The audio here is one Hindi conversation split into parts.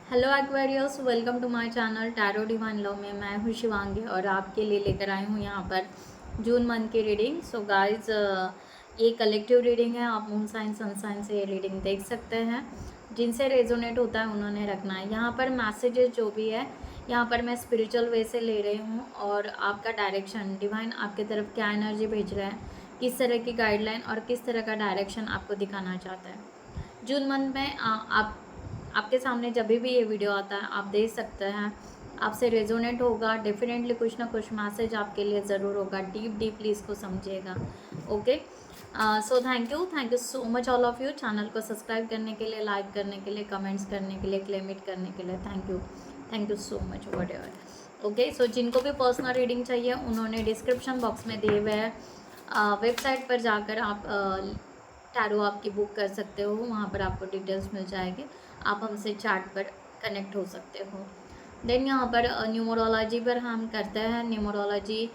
Hello Aquarius, welcome to my channel tarot divine love में मैं हूँ शिवांगी और आपके लिए लेकर आई हूँ यहाँ पर जून मंथ की रीडिंग। सो गाइस, ये कलेक्टिव रीडिंग है। आप मून साइन सन साइन से ये रीडिंग देख सकते हैं। जिनसे रेजोनेट होता है उन्होंने रखना है। यहाँ पर मैसेजेस जो भी है यहाँ पर मैं स्पिरिचुअल वे से ले रही हूँ और आपका डायरेक्शन डिवाइन आपके तरफ क्या एनर्जी भेज रहा है, किस तरह की गाइडलाइन और किस तरह का डायरेक्शन आपको दिखाना चाहता है। जून मंथ में आपके सामने जब भी ये वीडियो आता है आप देख सकते हैं, आपसे रेजोनेट होगा। डेफिनेटली कुछ ना कुछ मैसेज आपके लिए ज़रूर होगा। डीपली इसको समझिएगा। Okay, so thank you so much all of you. Channel को सब्सक्राइब करने के लिए, लाइक करने के लिए, कमेंट्स करने के लिए, क्लेम इट करने के लिए thank you so much whatever. Okay, so जिनको भी पर्सनल रीडिंग चाहिए उन्होंने डिस्क्रिप्शन बॉक्स में दिए हुए हैं वेबसाइट पर जाकर आप टैरो आपकी बुक कर सकते हो। वहाँ पर आपको डिटेल्स मिल जाएगी। आप हमसे चैट पर कनेक्ट हो सकते हो। देन यहाँ पर न्यूमरोलॉजी पर हम करते हैं। न्यूमरोलॉजी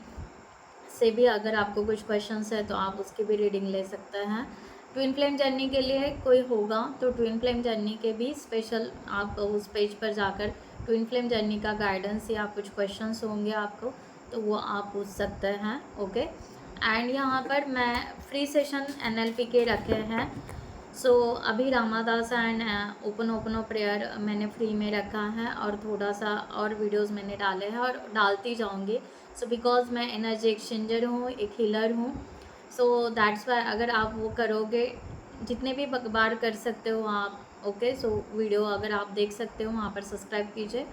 से भी अगर आपको कुछ क्वेश्चंस है तो आप उसकी भी रीडिंग ले सकते हैं। ट्विन फ्लेम जर्नी के लिए कोई होगा तो ट्विन फ्लेम जर्नी के भी स्पेशल आप उस पेज पर जाकर ट्विन फ्लेम जर्नी का गाइडेंस या कुछ क्वेश्चंस होंगे आपको तो वो आप पूछ सकते हैं। ओके, एंड यहाँ पर मैं फ्री सेशन एनएलपी के रखे हैं। सो अभी रामादास एंड ओपन प्रेयर मैंने फ्री में रखा है और थोड़ा सा और वीडियोस मैंने डाले हैं और डालती जाऊंगी। सो बिकॉज मैं एनर्जी एक्सचेंजर हूँ, एक हीलर हूँ। सो दैट्स वाई अगर आप वो करोगे जितने भी बार कर सकते हो आप। ओके, सो वीडियो अगर आप देख सकते हो वहाँ पर सब्सक्राइब कीजिए।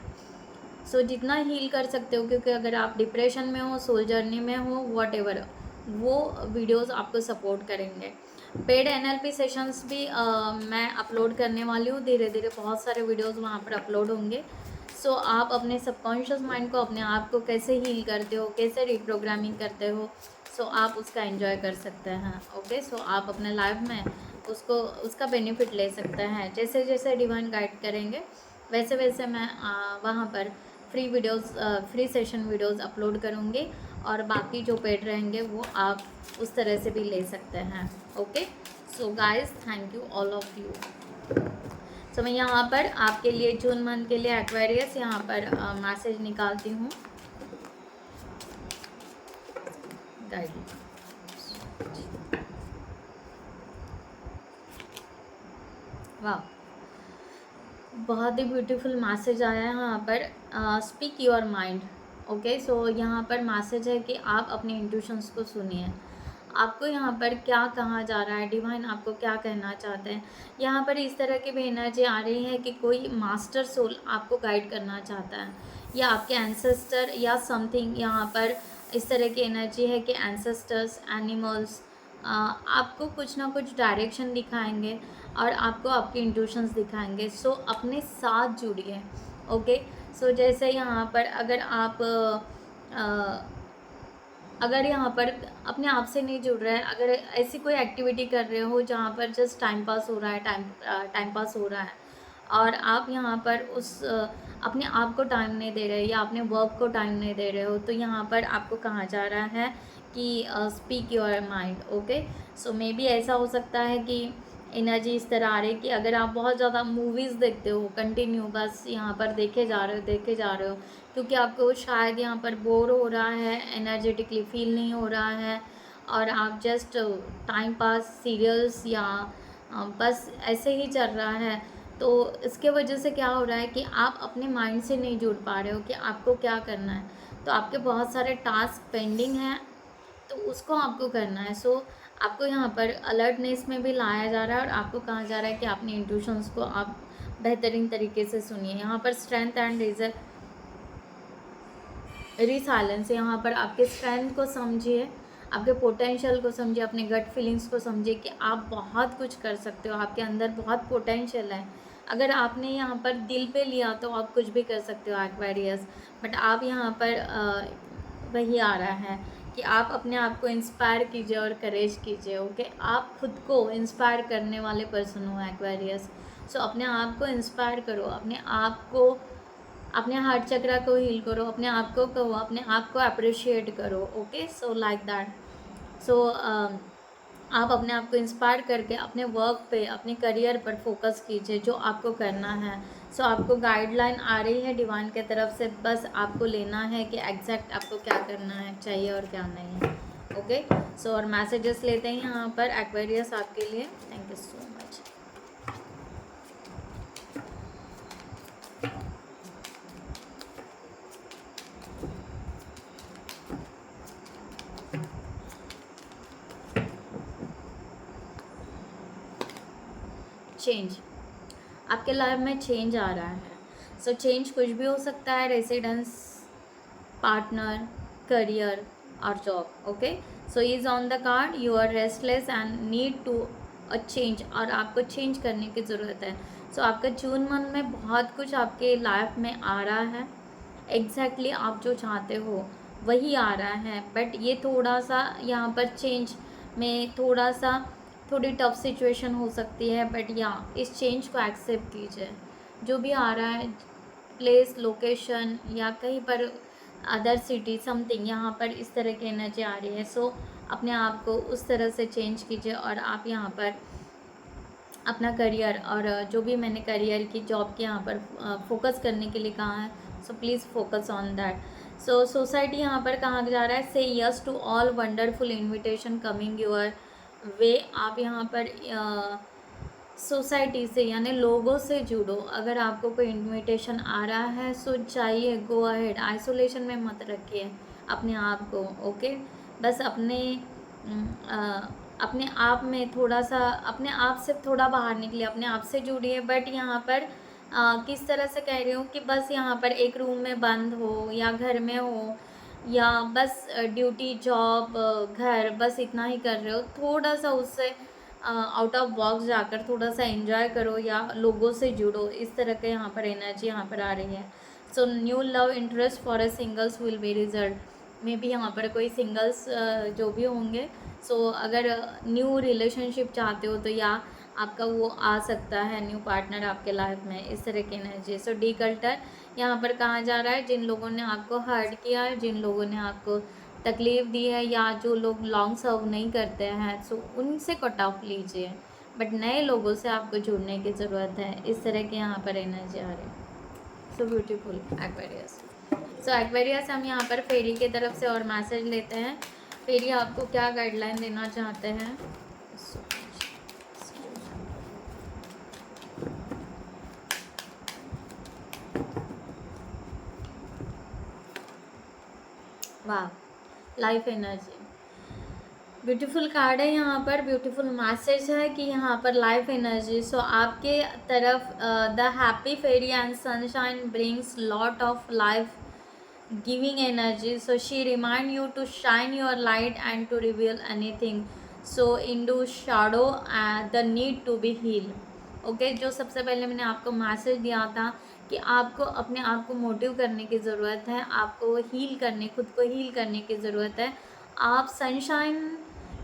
सो जितना हील कर सकते हो, क्योंकि अगर आप डिप्रेशन में हो, सोल जर्नी में हो, वॉट एवर, वो वीडियोस आपको सपोर्ट करेंगे। पेड एनएलपी सेशंस भी मैं अपलोड करने वाली हूँ। धीरे धीरे बहुत सारे वीडियोस वहाँ पर अपलोड होंगे। सो आप अपने सबकॉन्शियस माइंड को, अपने आप को कैसे हील करते हो, कैसे रिप्रोग्रामिंग करते हो, सो आप उसका एंजॉय कर सकते हैं। ओके, सो आप अपने लाइफ में उसका बेनिफिट ले सकते हैं। जैसे जैसे डिवाइन गाइड करेंगे वैसे वैसे मैं वहाँ पर फ्री सेशन वीडियोस अपलोड करूँगी और बाकी जो पेड रहेंगे वो आप उस तरह से भी ले सकते हैं। Okay, so guys, thank you all of you. So मैं यहाँ पर आपके लिए जून मंथ के लिए एक्वेरियस यहाँ पर मैसेज निकालती हूँ। वाह, बहुत ही ब्यूटीफुल मैसेज आया है यहाँ पर। Speak your mind. Okay, so यहाँ पर मैसेज है कि आप अपने इंट्यूशंस को सुनिए। आपको यहाँ पर क्या कहा जा रहा है, डिवाइन आपको क्या कहना चाहते हैं। यहाँ पर इस तरह की भी एनर्जी आ रही है कि कोई मास्टर सोल आपको गाइड करना चाहता है या आपके एंसेस्टर या समथिंग। यहाँ पर इस तरह की एनर्जी है कि एंसेस्टर्स, एनिमल्स आपको कुछ ना कुछ डायरेक्शन दिखाएंगे और आपको आपके इंट्यूशंस दिखाएंगे। सो अपने साथ जुड़िए। ओके, सो जैसे यहाँ पर अगर यहाँ पर अपने आप से नहीं जुड़ रहे हैं, अगर ऐसी कोई एक्टिविटी कर रहे हो जहाँ पर जस्ट टाइम पास हो रहा है, टाइम पास हो रहा है और आप यहाँ पर अपने आप को टाइम नहीं दे रहे या अपने वर्क को टाइम नहीं दे रहे हो, तो यहाँ पर आपको कहा जा रहा है कि speak your mind. Okay, so may be ऐसा हो सकता है कि एनर्जी इस तरह आ रही है कि अगर आप बहुत ज़्यादा मूवीज़ देखते हो कंटिन्यू, बस यहाँ पर देखे जा रहे हो क्योंकि आपको शायद यहाँ पर बोर हो रहा है, एनर्जेटिकली फील नहीं हो रहा है और आप जस्ट टाइम पास सीरियल्स या बस ऐसे ही चल रहा है, तो इसके वजह से क्या हो रहा है कि आप अपने माइंड से नहीं जुड़ पा रहे हो कि आपको क्या करना है। तो आपके बहुत सारे टास्क पेंडिंग हैं तो उसको आपको करना है। सो आपको यहाँ पर अलर्टनेस में भी लाया जा रहा है और आपको कहा जा रहा है कि अपने इंट्यूशंस को आप बेहतरीन तरीके से सुनिए। यहाँ पर स्ट्रेंथ एंड रिसाइलेंस, यहाँ पर आपके स्ट्रेंथ को समझिए, आपके पोटेंशियल को समझिए, अपने गट फीलिंग्स को समझिए कि आप बहुत कुछ कर सकते हो, आपके अंदर बहुत पोटेंशियल है। अगर आपने यहाँ पर दिल पे लिया तो आप कुछ भी कर सकते हो एक्वेरियस। बट आप यहाँ पर वही आ रहा है कि आप अपने आप को इंस्पायर कीजिए और करेज कीजिए। ओके, आप खुद को इंस्पायर करने वाले पर्सन हो एक्वेरियस। सो अपने आप को इंस्पायर करो, अपने आप को, अपने हार्ट चक्रा को हील करो, अपने आप को कहो, अपने आप को अप्रिशिएट करो। Okay, so like that. So आप अपने आप को इंस्पायर करके अपने वर्क पे, अपने करियर पर फोकस कीजिए जो आपको करना है। सो आपको गाइडलाइन आ रही है डिवाइन के तरफ से, बस आपको लेना है कि एग्जैक्ट आपको क्या करना है चाहिए और क्या नहीं है। ओके सो और मैसेजेस लेते हैं यहाँ पर एक्वेरियस आपके लिए। Thank you so much. Change, आपके लाइफ में चेंज आ रहा है। सो चेंज कुछ भी हो सकता है, रेसिडेंस, पार्टनर, करियर और job. Okay so is on the card, you are restless and need to a change, और आपको चेंज करने की ज़रूरत है। सो आपका जून मंथ में बहुत कुछ आपके लाइफ में आ रहा है, एग्जैक्टली आप जो चाहते हो वही आ रहा है, बट ये थोड़ा सा यहाँ पर चेंज में थोड़ी टफ सिचुएशन हो सकती है, बट या इस चेंज को एक्सेप्ट कीजिए। जो भी आ रहा है, प्लेस, लोकेशन या कहीं पर अदर सिटी समथिंग, यहाँ पर इस तरह की एनर्जी आ रही है। सो अपने आप को उस तरह से चेंज कीजिए, और आप यहाँ पर अपना करियर और जो भी मैंने करियर की, जॉब की यहाँ पर फोकस करने के लिए कहा है, so please focus on that. So society यहाँ पर कहा जा रहा है, say yes to all wonderful invitation coming your way. आप यहाँ पर सोसाइटी से यानी लोगों से जुड़ो। अगर आपको कोई इनविटेशन आ रहा है सो चाहिए, गो अहेड, आइसोलेशन में मत रखिए अपने आप को। ओके बस अपने आप में थोड़ा सा, अपने आप से थोड़ा बाहर निकलिए, अपने आप से जुड़िए। बट यहाँ पर किस तरह से कह रही हूँ कि बस यहाँ पर एक रूम में बंद हो या घर में हो, या बस ड्यूटी, जॉब, घर, बस इतना ही कर रहे हो, थोड़ा सा उससे आउट ऑफ बॉक्स जाकर थोड़ा सा एंजॉय करो या लोगों से जुड़ो। इस तरह के यहाँ पर एनर्जी यहाँ पर आ रही है। So new love interest for a singles will be result. May be यहाँ पर कोई सिंगल्स जो भी होंगे, सो अगर न्यू रिलेशनशिप चाहते हो तो या आपका वो आ सकता है, न्यू पार्टनर आपके लाइफ में, इस तरह की एनर्जी। सो डी कल्टर यहाँ पर कहा जा रहा है, जिन लोगों ने आपको हर्ट किया है, जिन लोगों ने आपको तकलीफ़ दी है, या जो लोग लॉन्ग सर्व नहीं करते हैं, सो उनसे कट ऑफ लीजिए, बट नए लोगों से आपको जुड़ने की ज़रूरत है। इस तरह के यहाँ पर एनर्जी आ रही है। So beautiful Aquarius. So Aquarius हम यहाँ पर फेरी की तरफ से और मैसेज लेते हैं। फेरी आपको क्या गाइडलाइन देना चाहते हैं? वाह, लाइफ एनर्जी, ब्यूटीफुल कार्ड है यहाँ पर, ब्यूटीफुल मैसेज है कि यहाँ पर लाइफ एनर्जी। सो आपके तरफ the happy fairy and sunshine brings lot of life giving energy. So she remind you to shine your light and to reveal anything so in do shadow the need to be heal. Okay जो सबसे पहले मैंने आपको मैसेज दिया था कि आपको अपने आप को मोटिव करने की ज़रूरत है, आपको हील करने, खुद को हील करने की ज़रूरत है। आप सनशाइन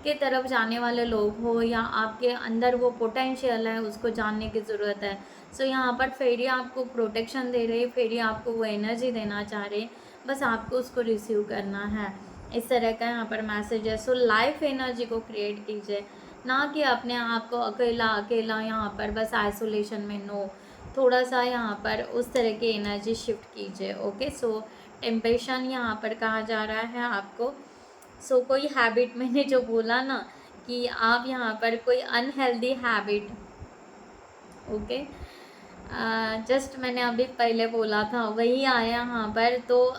के तरफ जाने वाले लोग हो, या आपके अंदर वो पोटेंशियल है उसको जानने की ज़रूरत है। सो यहाँ पर फेरी आपको प्रोटेक्शन दे रही है, फेरी आपको वो एनर्जी देना चाह रही है, बस आपको उसको रिसीव करना है। इस तरह का यहाँ पर मैसेज है। सो लाइफ एनर्जी को क्रिएट कीजिए, ना कि अपने आप को अकेला अकेला यहाँ पर बस आइसोलेशन में, नो, थोड़ा सा यहाँ पर उस तरह की एनर्जी शिफ्ट कीजिए। ओके सो टेम्परेशन यहाँ पर कहा जा रहा है आपको। सो कोई हैबिट, मैंने जो बोला ना कि आप यहाँ पर कोई अनहेल्दी हैबिट, ओके जस्ट मैंने अभी पहले बोला था वही आया यहाँ पर, तो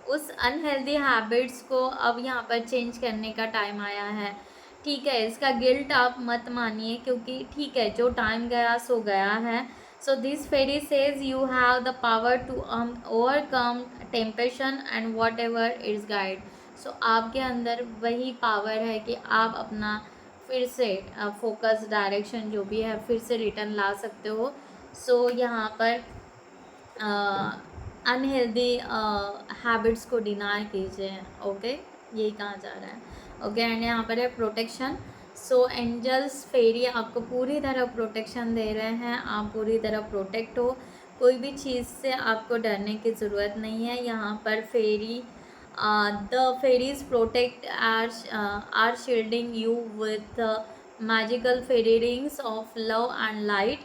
उस अनहेल्दी हैबिट्स को अब यहाँ पर चेंज करने का टाइम आया है। ठीक है, इसका गिल्ट आप मत मानिए, क्योंकि ठीक है जो टाइम गया सो गया है। So this fairy says you have the power to overcome temptation and whatever it's guide. So आपके अंदर वही पावर है कि आप अपना फिर से फोकस, डायरेक्शन जो भी है फिर से रिटर्न ला सकते हो। सो यहाँ पर अनहेल्दी हैबिट्स को डिनाई कीजिए। ओके यही कहा जा रहा है। ओके एंड यहाँ पर है प्रोटेक्शन। सो एंजल्स, फेरी आपको पूरी तरह प्रोटेक्शन दे रहे हैं, आप पूरी तरह प्रोटेक्ट हो, कोई भी चीज़ से आपको डरने की ज़रूरत नहीं है। यहाँ पर फेरी, the fairies protect are shielding you with magical fairy rings of love and light.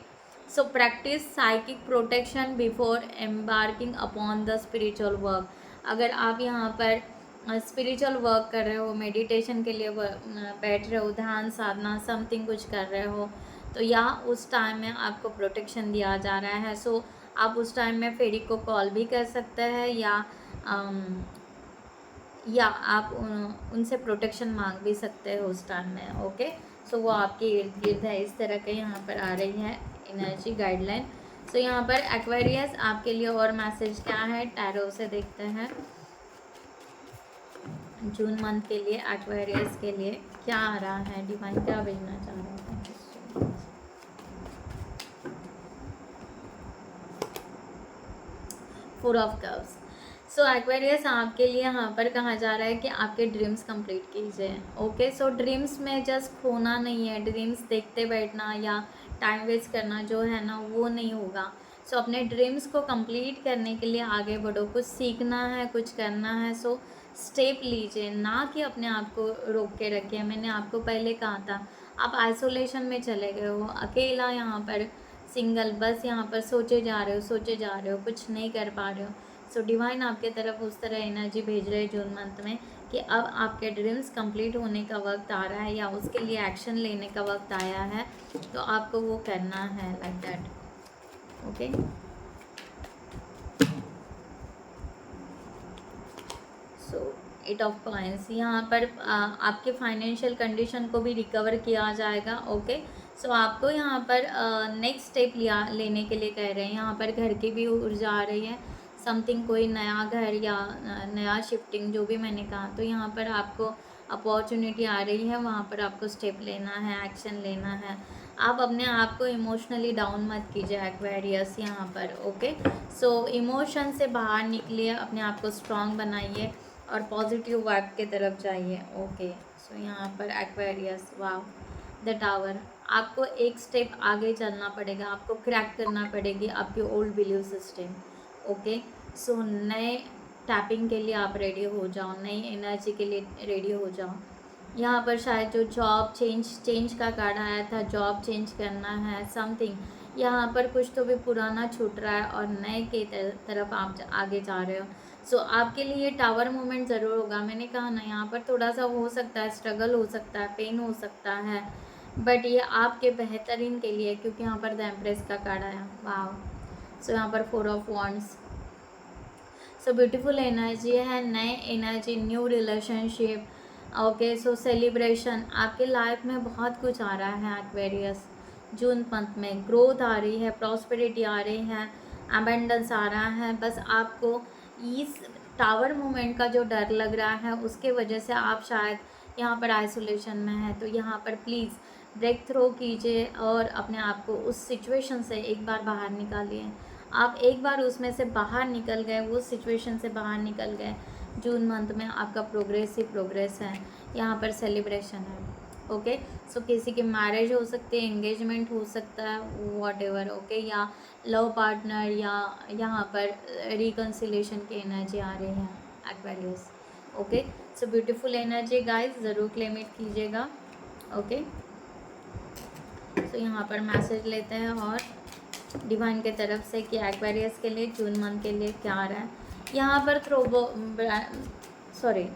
So practice psychic protection before embarking upon the spiritual work. अगर आप यहाँ पर स्पिरिचुअल वर्क कर रहे हो, मेडिटेशन के लिए बैठ रहे हो, ध्यान साधना समथिंग कुछ कर रहे हो, तो या उस टाइम में आपको प्रोटेक्शन दिया जा रहा है। सो आप उस टाइम में फेरी को कॉल भी कर सकते हैं, या आप उनसे प्रोटेक्शन मांग भी सकते हो उस टाइम में। ओके, सो वो आपके इर्द गिर्द है। इस तरह के यहाँ पर आ रही है एनर्जी गाइडलाइन। सो यहाँ पर एक्वेरियस आपके लिए और मैसेज क्या है टैरो से देखते हैं। जून मंथ के लिए एक्वेरियस के लिए क्या आ रहा है, डिवाइन क्या भेजना चाह रहा है। Four of cups. So Aquarius आपके लिए यहाँ पर कहा जा रहा है कि आपके ड्रीम्स कंप्लीट कीजिए। ओके, सो ड्रीम्स में जस्ट खोना नहीं है, ड्रीम्स देखते बैठना या टाइम वेस्ट करना जो है ना वो नहीं होगा। सो अपने ड्रीम्स को कंप्लीट करने के लिए आगे बढ़ो, कुछ सीखना है, कुछ करना है। सो स्टेप लीजिए, ना कि अपने आप को रोक के रखिए। मैंने आपको पहले कहा था आप आइसोलेशन में चले गए हो, अकेला यहाँ पर सिंगल, बस यहाँ पर सोचे जा रहे हो, कुछ नहीं कर पा रहे हो। सो डिवाइन आपके तरफ उस तरह एनर्जी भेज रहे हैं जून मंथ में कि अब आपके ड्रीम्स कंप्लीट होने का वक्त आ रहा है, या उसके लिए एक्शन लेने का वक्त आया है, तो आपको वो करना है like that. Okay, so 8 of coins. यहाँ पर आपके फाइनेंशियल कंडीशन को भी रिकवर किया जाएगा। ओके, सो आपको यहाँ पर नेक्स्ट स्टेप लेने के लिए कह रहे हैं। यहाँ पर घर की भी ऊर्जा आ रही है, समथिंग कोई नया घर या नया शिफ्टिंग जो भी मैंने कहा, तो यहाँ पर आपको अपॉर्चुनिटी आ रही है, वहाँ पर आपको स्टेप लेना है, एक्शन लेना है। आप अपने आप को इमोशनली डाउन मत कीजिए एक्वेरियस यहाँ पर। ओके, सो इमोशन से बाहर निकलिए, अपने आप को स्ट्रॉन्ग बनाइए और पॉजिटिव वाइब के तरफ जाइए। ओके, सो यहाँ पर एक्वेरियस, वाव, द टावर। आपको एक स्टेप आगे चलना पड़ेगा, आपको क्रैक करना पड़ेगी आपकी ओल्ड बिलीव सिस्टम। ओके, सो नए टैपिंग के लिए आप रेडी हो जाओ, नई एनर्जी के लिए रेडी हो जाओ। यहाँ पर शायद जो जॉब चेंज का कार्ड आया था, जॉब चेंज करना है समथिंग, यहाँ पर कुछ तो भी पुराना छूट रहा है और नए के तरफ आप आगे जा रहे हो। सो आपके लिए टावर मोमेंट ज़रूर होगा। मैंने कहा ना, यहाँ पर थोड़ा सा हो सकता है, स्ट्रगल हो सकता है, पेन हो सकता है, बट ये आपके बेहतरीन के लिए, क्योंकि यहाँ पर द एम्प्रेस का कार्ड आया। वाव, सो यहाँ पर 4 of wands. So beautiful energy है, नए एनर्जी, न्यू रिलेशनशिप। ओके, सो सेलिब्रेशन, आपके लाइफ में बहुत कुछ आ रहा है एक्वेरियस। जून मंथ में ग्रोथ आ रही है, प्रॉस्पेरिटी आ रही है, अबेंडेंस आ रहा है। बस आपको इस टावर मूवमेंट का जो डर लग रहा है उसके वजह से आप शायद यहाँ पर आइसोलेशन में है, तो यहाँ पर प्लीज़ ब्रेक थ्रो कीजिए और अपने आप को उस सिचुएशन से एक बार बाहर निकालिए। आप एक बार उसमें से बाहर निकल गए, वो सिचुएशन से बाहर निकल गए, जून मंथ में आपका प्रोग्रेस ही प्रोग्रेस है। यहाँ पर सेलिब्रेशन है। ओके, सो किसी की मैरिज हो सकती है, एंगेजमेंट हो सकता है, वॉट एवर। ओके, या लव पार्टनर, या यहाँ पर रिकन्सिलेशन की एनर्जी आ रही है एक्वेरियस। ओके, सो ब्यूटीफुल एनर्जी गाइस, ज़रूर क्लेम इट कीजिएगा। ओके, सो यहाँ पर मैसेज लेते हैं और डिवाइन के तरफ से कि एक्वेरियस के लिए जून मंथ के लिए क्या आ रहा है। यहाँ पर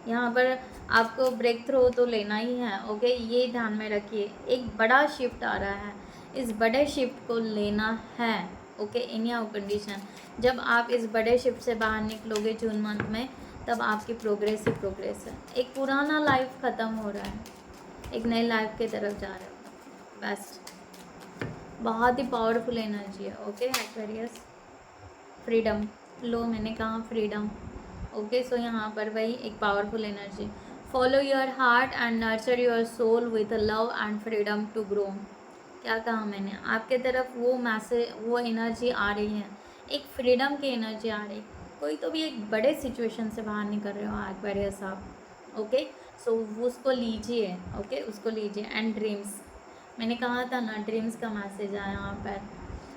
यहाँ पर आपको ब्रेक थ्रो तो लेना ही है। ओके, ये ध्यान में रखिए, एक बड़ा शिफ्ट आ रहा है, इस बड़े शिफ्ट को लेना है। ओके, इन या कंडीशन, जब आप इस बड़े शिफ्ट से बाहर निकलोगे जून मंथ में, तब आपकी प्रोग्रेस ही प्रोग्रेस है। एक पुराना लाइफ ख़त्म हो रहा है, एक नई लाइफ की तरफ जा रहे हो। बेस्ट, बहुत ही पावरफुल एनर्जी है। ओके एक्वेरियस, फ्रीडम लो, मैंने कहा फ्रीडम। ओके, सो यहाँ पर वही एक powerful energy, follow your heart and nurture your soul with love and freedom to grow. क्या कहा मैंने, आपके तरफ वो मैसेज, वो एनर्जी आ रही है, एक फ्रीडम की एनर्जी आ रही। कोई तो भी एक बड़े सिचुएशन से बाहर निकल रहे हो एक्वेरियस आप। ओके, सो उसको लीजिए। ओके, उसको लीजिए। एंड ड्रीम्स, मैंने कहा था ना, ड्रीम्स का मैसेज आया यहाँ पर,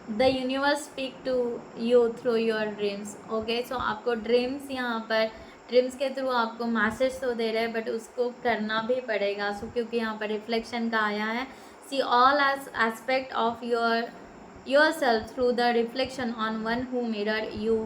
the universe speak to you through your dreams. Okay, so आपको ड्रीम्स, यहाँ पर ड्रीम्स के थ्रू आपको मैसेज तो दे रहे हैं, बट उसको करना भी पड़ेगा। सो क्योंकि यहाँ पर रिफ्लेक्शन का आया है, see all aspect of your yourself through the reflection on one who mirror you,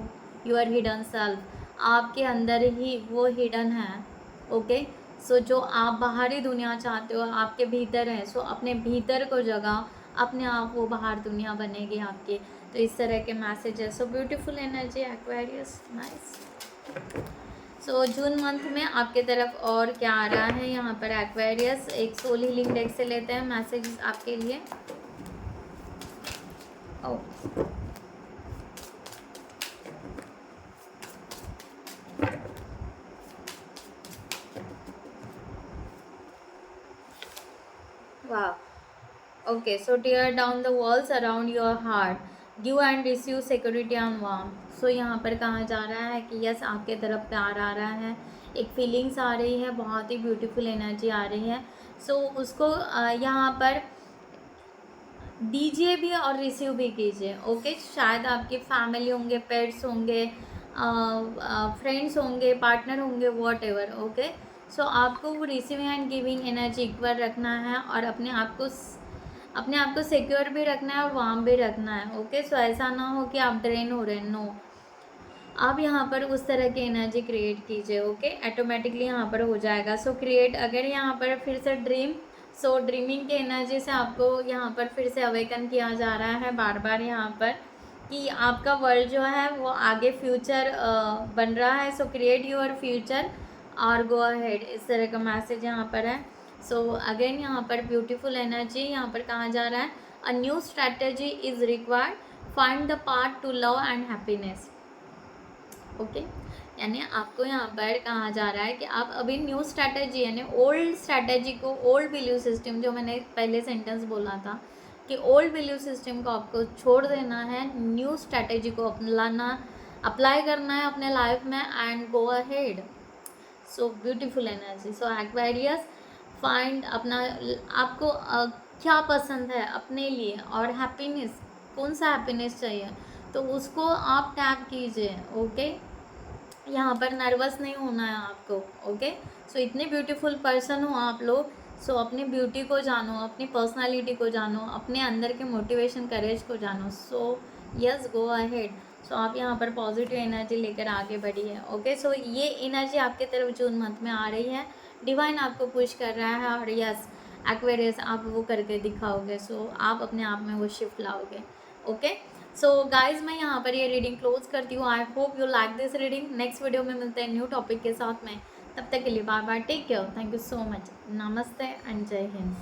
your hidden self. आपके अंदर ही वो हिडन है, ओके। सो जो आप बाहरी दुनिया चाहते हो आपके भीतर है, सो अपने भीतर को जगा, अपने आप वो बाहर दुनिया बनेगी आपकी। तो इस तरह के मैसेज है। So beautiful energy Aquarius, nice. So June month में आपके तरफ और क्या आ रहा है यहाँ पर एक्वेरियस, एक सोल हीलिंग डेक से लेते हैं मैसेज आपके लिए। ओ वाह, okay. So tear down the walls around your heart, give and receive security and warm. So यहाँ पर कहा जा रहा है कि यस, आपके तरफ प्यार आ रहा है, एक फीलिंग्स आ रही है, बहुत ही ब्यूटीफुल एनर्जी आ रही है। सो उसको यहाँ पर दीजिए भी और रिसीव भी कीजिए, ओके। शायद आपकी फैमिली होंगे, पेट्स होंगे, फ्रेंड्स होंगे, पार्टनर होंगे, वॉट एवर, ओके। सो आपको वो receiving end giving energy equal रखना है और अपने आप को सिक्योर भी रखना है और वार्म भी रखना है, ओके। सो ऐसा ना हो कि आप ड्रेन हो रहे हैं, नो। आप यहाँ पर उस तरह की एनर्जी क्रिएट कीजिए, ओके। ऑटोमेटिकली यहाँ पर हो जाएगा। सो क्रिएट, अगर यहाँ पर फिर से ड्रीम, सो ड्रीमिंग की एनर्जी से आपको यहाँ पर फिर से अवेकन किया जा रहा है बार बार यहाँ पर कि आपका वर्ल्ड जो है वो आगे फ्यूचर बन रहा है। सो क्रिएट योर फ्यूचर और गो अहेड, इस तरह का मैसेज यहाँ पर है। सो अगेन यहाँ पर ब्यूटीफुल एनर्जी यहाँ पर कहा जा रहा है, a new strategy is required, find the path to love and happiness, okay. यानी आपको यहाँ पर कहा जा रहा है कि आप अभी न्यू स्ट्रैटेजी, यानी ओल्ड स्ट्रैटेजी को, ओल्ड बिलीव सिस्टम, जो मैंने पहले सेंटेंस बोला था कि ओल्ड बिलीव सिस्टम को आपको छोड़ देना है, न्यू स्ट्रैटेजी को अपनाना, अप्लाई करना है अपने लाइफ में and go ahead. So beautiful energy. So Aquarius, find अपना, आपको क्या पसंद है अपने लिए और हैप्पीनेस, कौन सा हैप्पीनेस चाहिए तो उसको आप टैप कीजिए, ओके। यहाँ पर नर्वस नहीं होना है आपको, ओके। सो इतने ब्यूटीफुल पर्सन हो आप लोग। सो अपनी ब्यूटी को जानो, अपनी पर्सनालिटी को जानो, अपने अंदर के मोटिवेशन, करेज को जानो। So yes, go ahead. सो आप यहाँ पर पॉजिटिव एनर्जी लेकर आगे बढ़िए, ओके। सो ये एनर्जी आपके तरफ जून मंथ में आ रही है, डिवाइन आपको पुश कर रहा है और यस एक्वेरियस आप वो करके दिखाओगे। सो आप अपने आप में वो शिफ्ट लाओगे, ओके। सो गाइज मैं यहाँ पर ये रीडिंग क्लोज करती हूँ। I hope you like this reading. Next video में मिलते हैं न्यू टॉपिक के साथ में, तब तक के लिए bye bye, take care, thank you so much, नमस्ते एंड जय हिंद।